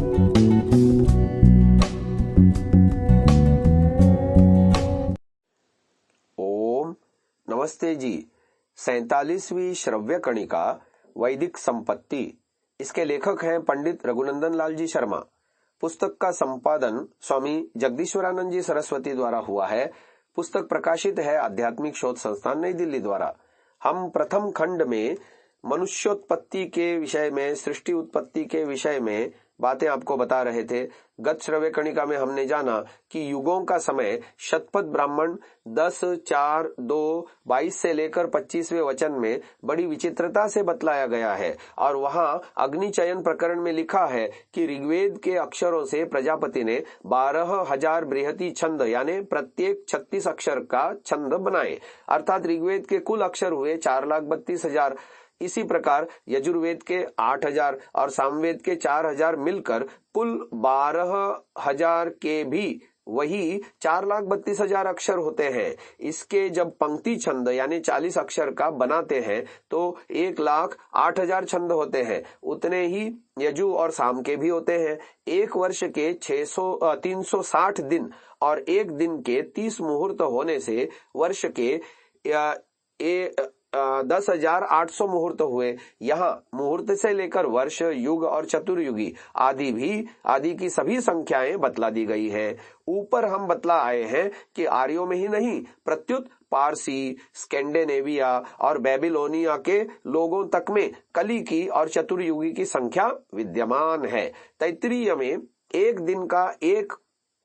ओम नमस्ते जी। 47वीं श्रव्य कणिका वैदिक संपत्ति, इसके लेखक हैं पंडित रघुनंदन लाल जी शर्मा। पुस्तक का संपादन स्वामी जगदीश्वरानंद जी सरस्वती द्वारा हुआ है। पुस्तक प्रकाशित है आध्यात्मिक शोध संस्थान नई दिल्ली द्वारा। हम प्रथम खंड में मनुष्योत्पत्ति के विषय में, सृष्टि उत्पत्ति के विषय में बातें आपको बता रहे थे। गत श्रव्य कणिका में हमने जाना कि युगों का समय शतपथ ब्राह्मण 10, 4, 2, 22 से लेकर 25वें वचन में बड़ी विचित्रता से बतलाया गया है। और वहां अग्नि चयन प्रकरण में लिखा है कि ऋग्वेद के अक्षरों से प्रजापति ने 12,000 बृहति छंद यानी प्रत्येक 36 अक्षर का छंद बनाए, अर्थात ऋग्वेद के कुल अक्षर हुए 4,32,000। इसी प्रकार यजुर्वेद के 8,000 और सामवेद के 4,000 मिलकर कुल 12,000 के भी वही 4,32,000 अक्षर होते हैं। इसके जब पंक्ति छंद यानी 40 अक्षर का बनाते हैं तो 1,08,000 छंद होते हैं। उतने ही यजु और साम के भी होते हैं। एक वर्ष के 360 दिन और एक दिन के 30 मुहूर्त होने से वर्ष के 10,800 मुहूर्त हुए। यहाँ मुहूर्त से लेकर वर्ष, युग और चतुर्युगी आदि की सभी संख्याएं बतला दी गई है। ऊपर हम बतला आए हैं कि आर्यों में ही नहीं प्रत्युत पारसी, स्कैंडिनेविया और बेबीलोनिया के लोगों तक में कली की और चतुर्युगी की संख्या विद्यमान है। तैत्तिरीय में एक दिन का एक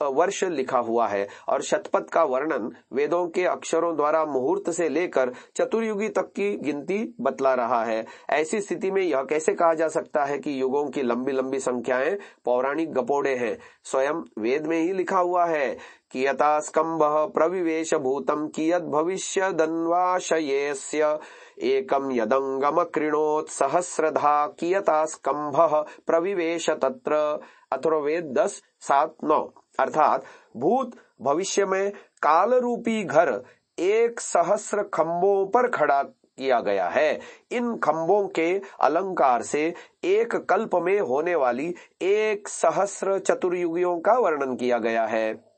वर्ष लिखा हुआ है और शतपथ का वर्णन वेदों के अक्षरों द्वारा मुहूर्त से लेकर चतुर्युगी तक की गिनती बतला रहा है। ऐसी स्थिति में यह कैसे कहा जा सकता है कि युगों की लंबी लंबी संख्याएं पौराणिक गपोड़े हैं? स्वयं वेद में ही लिखा हुआ है, कियता स्कंभः प्रविवेश भूतम कियद भविष्यदन्वाशयेस्य एकम यदंगम कृणोत सहस्रधा कियता स्कंभः प्रविवेश तत्र। अथर्ववेद 10:7-9। अर्थात भूत भविष्य में काल रूपी घर 1,000 खंभों पर खड़ा किया गया है। इन खंभों के अलंकार से एक कल्प में होने वाली 1,000 चतुर्युगियों का वर्णन किया गया है।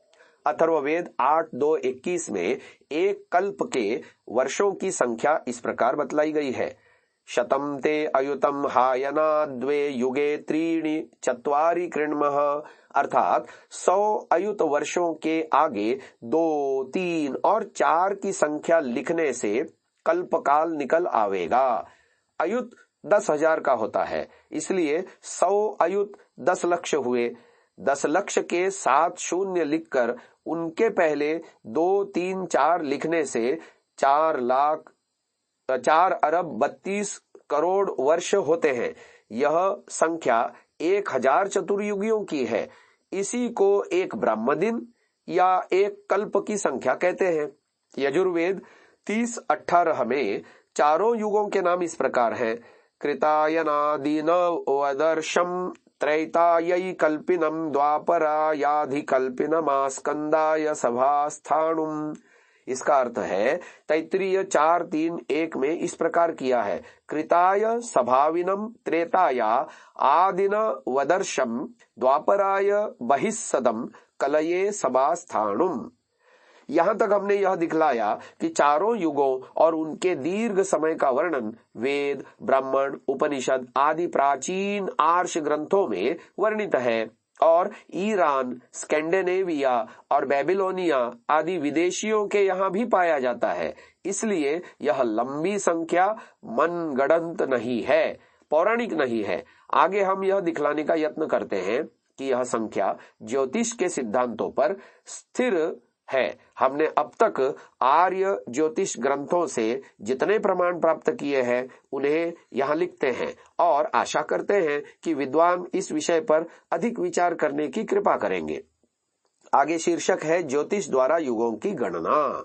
अथर्ववेद 8:2-21 में एक कल्प के वर्षों की संख्या इस प्रकार बतलाई गई है। शतम ते अयुतम हायना द्वे युगे त्रीणि चत्वारि कृण्मः। अर्थात 100 अयुत वर्षों के आगे 2, 3 और 4 की संख्या लिखने से कल्पकाल निकल आवेगा। अयुत 10,000 का होता है, इसलिए 100 अयुत 10 लक्ष हुए। 10 लक्ष के 7 शून्य लिखकर उनके पहले 2, 3, 4 लिखने से 4 अरब 32 करोड़ वर्ष होते हैं। यह संख्या 1,000 चतुर्युगियों की है। इसी को एक ब्रह्म दिन या एक कल्प की संख्या कहते हैं। यजुर्वेद 30:18 में चारों युगों के नाम इस प्रकार हैं। कृतायनादिनवदर्शम त्रैतायै कल्पिनम द्वापरायाधि कल्पिनमास्कंदाय सभास्थाणुम। इसका अर्थ है तैत्तिरीय 4:3-1 में इस प्रकार किया है। कृताय सभाविनम त्रेताया आदिन वदर्शम द्वापराय बहिस्सदम कलये सभास्थाणुम। यहाँ तक हमने यह दिखलाया कि चारों युगों और उनके दीर्घ समय का वर्णन वेद, ब्राह्मण, उपनिषद आदि प्राचीन आर्ष ग्रंथों में वर्णित है और ईरान, स्कैंडिनेविया और बेबीलोनिया आदि विदेशियों के यहाँ भी पाया जाता है। इसलिए यह लंबी संख्या मनगढ़ंत नहीं है, पौराणिक नहीं है। आगे हम यह दिखलाने का यत्न करते हैं कि यह संख्या ज्योतिष के सिद्धांतों पर स्थिर है। हमने अब तक आर्य ज्योतिष ग्रंथों से जितने प्रमाण प्राप्त किए हैं उन्हें यहाँ लिखते हैं और आशा करते हैं कि विद्वान इस विषय पर अधिक विचार करने की कृपा करेंगे। आगे शीर्षक है ज्योतिष द्वारा युगों की गणना।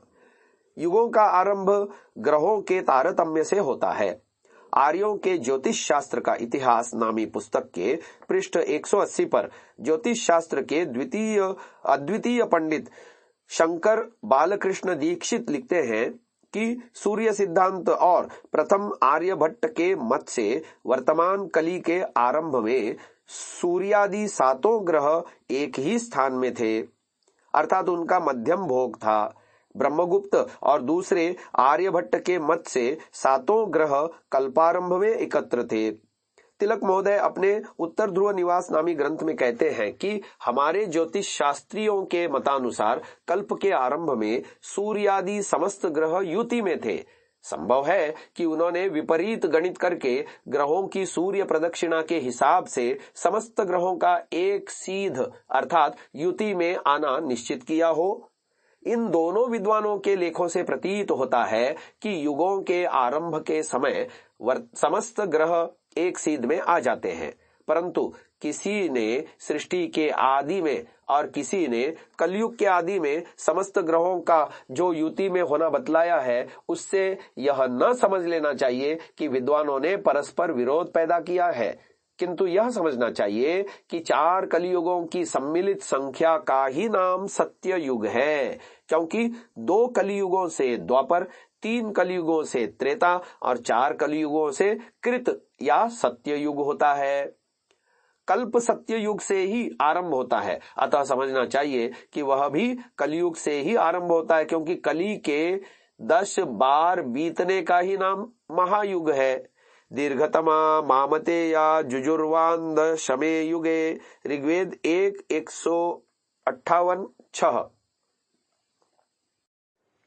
युगों का आरंभ ग्रहों के तारतम्य से होता है। आर्यों के ज्योतिष शास्त्र का इतिहास नामी पुस्तक के पृष्ठ 180 पर ज्योतिष शास्त्र के अद्वितीय पंडित शंकर बालकृष्ण दीक्षित लिखते हैं कि सूर्य सिद्धांत और प्रथम आर्यभट्ट के मत से वर्तमान कली के आरंभ में सूर्यादि सातों ग्रह एक ही स्थान में थे, अर्थात उनका मध्यम भोग था। ब्रह्मगुप्त और दूसरे आर्यभट्ट के मत से सातों ग्रह कल्पारंभ में एकत्र थे। तिलक महोदय अपने उत्तर ध्रुव निवास नामी ग्रंथ में कहते हैं कि हमारे ज्योतिष शास्त्रियों के मतानुसार कल्प के आरंभ में सूर्यादि समस्त ग्रह युति में थे। संभव है कि उन्होंने विपरीत गणित करके ग्रहों की सूर्य प्रदक्षिणा के हिसाब से समस्त ग्रहों का एक सीध अर्थात युति में आना निश्चित किया हो। इन दोनों विद्वानों के लेखों से प्रतीत होता है कि युगों के आरंभ के समय समस्त ग्रह एक सीध में आ जाते हैं, परंतु किसी ने सृष्टि के आदि में और किसी ने कलयुग के आदि में समस्त ग्रहों का जो युति में होना बतलाया है, उससे यह न समझ लेना चाहिए कि विद्वानों ने परस्पर विरोध पैदा किया है, किंतु यह समझना चाहिए कि 4 कलियुगों की सम्मिलित संख्या का ही नाम सत्य युग है, क्योंकि 2 कलियुगों से द्वापर, 3 कलियुगों से त्रेता और 4 कलियुगों से कृत या सत्य युग होता है। कल्प सत्य युग से ही आरंभ होता है, अतः समझना चाहिए कि वह भी कलियुग से ही आरंभ होता है, क्योंकि कली के 10 बार बीतने का ही नाम महायुग है। दीर्घतमा मामते या जुजुर्वान्द शमे युगे, ऋग्वेद 1:158-6।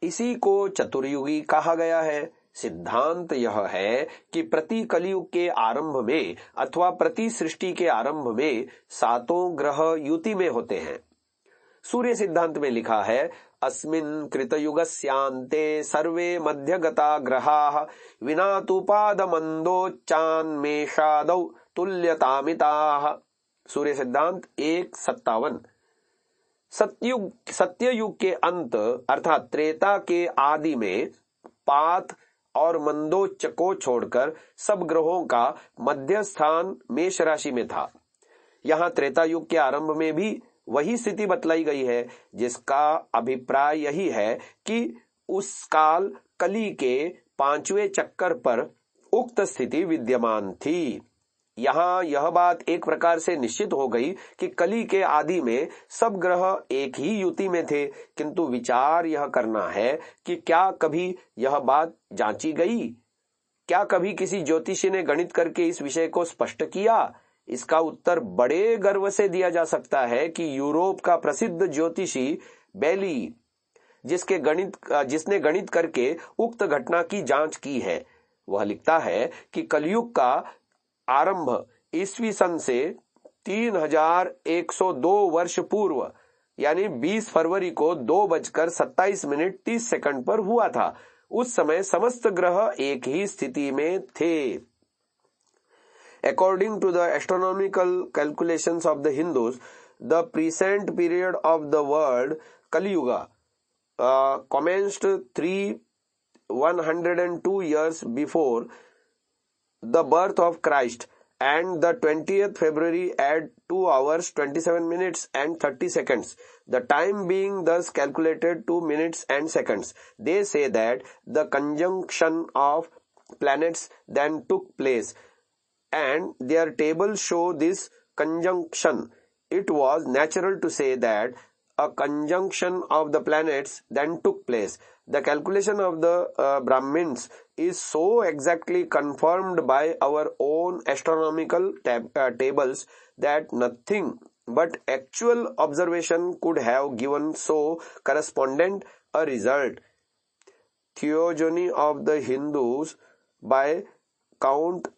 इसी को चतुर्युगी कहा गया है। सिद्धांत यह है कि प्रति कलियुग के आरंभ में अथवा प्रति सृष्टि के आरंभ में सातों ग्रह युति में होते हैं। सूर्य सिद्धांत में लिखा है, अस्मिन् कृतयुगस्यान्ते सर्वे मध्यगता ग्रहाः विना तु पादमन्दोच्चान्मेषादौ तुल्यतामिताः। सूर्य सिद्धांत 1:57। सत्ययुग के अंत अर्थात त्रेता के आदि में पात और मंदोच्च को छोड़कर सब ग्रहों का मध्य स्थान मेष राशि में था। यहाँ त्रेता युग के आरंभ में भी वही स्थिति बतलाई गई है, जिसका अभिप्राय यही है कि उस काल कली के 5वें चक्कर पर उक्त स्थिति विद्यमान थी। यहाँ यह बात एक प्रकार से निश्चित हो गई कि कली के आदि में सब ग्रह एक ही युति में थे, किंतु विचार यह करना है कि क्या कभी यह बात जांची गई? क्या कभी किसी ज्योतिषी ने गणित करके इस विषय को स्पष्ट किया? इसका उत्तर बड़े गर्व से दिया जा सकता है कि यूरोप का प्रसिद्ध ज्योतिषी बेली, जिसने गणित करके उक्त घटना की जांच की है, वह लिखता है कि कलयुग का आरंभ ईस्वी सन से 3102 वर्ष पूर्व यानी 20 फरवरी को 2:27:30 पर हुआ था। उस समय समस्त ग्रह एक ही स्थिति में थे। According to the astronomical calculations of the Hindus, the present period of the word Kali Yuga commenced 102 years before the birth of Christ, and the 20th February at 2 hours 27 minutes and 30 seconds, the time being thus calculated to minutes and seconds. They say that the conjunction of planets then took place, and their tables show this conjunction. It was natural to say that a conjunction of the planets then took place. The calculation of the Brahmins is so exactly confirmed by our own astronomical tables that nothing but actual observation could have given so correspondent a result. Theogony of the Hindus by Count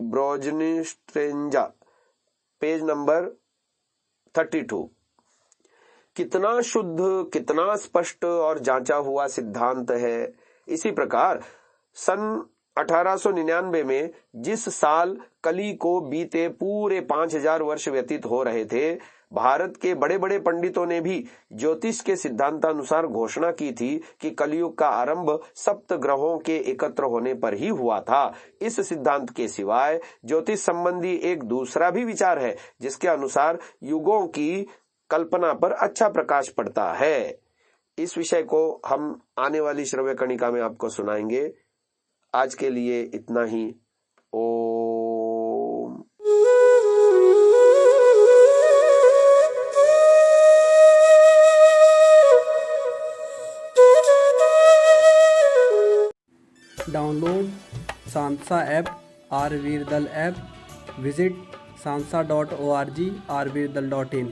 Brojnistrenja, page number 32। कितना शुद्ध, कितना स्पष्ट और जांचा हुआ सिद्धांत है। इसी प्रकार सन 1899 में जिस साल कली को बीते पूरे 5000 वर्ष व्यतीत हो रहे थे, भारत के बड़े बड़े पंडितों ने भी ज्योतिष के सिद्धांतानुसार घोषणा की थी कि कलयुग का आरंभ सप्त ग्रहों के एकत्र होने पर ही हुआ था। इस सिद्धांत के सिवाय ज्योतिष संबंधी एक दूसरा भी विचार है, जिसके अनुसार युगों की कल्पना पर अच्छा प्रकाश पड़ता है। इस विषय को हम आने वाली श्रव्य कणिका में आपको सुनाएंगे। आज के लिए इतना ही। Om. Download Sansa app, R Virdal app, visit sansa.org, rvirdal.in।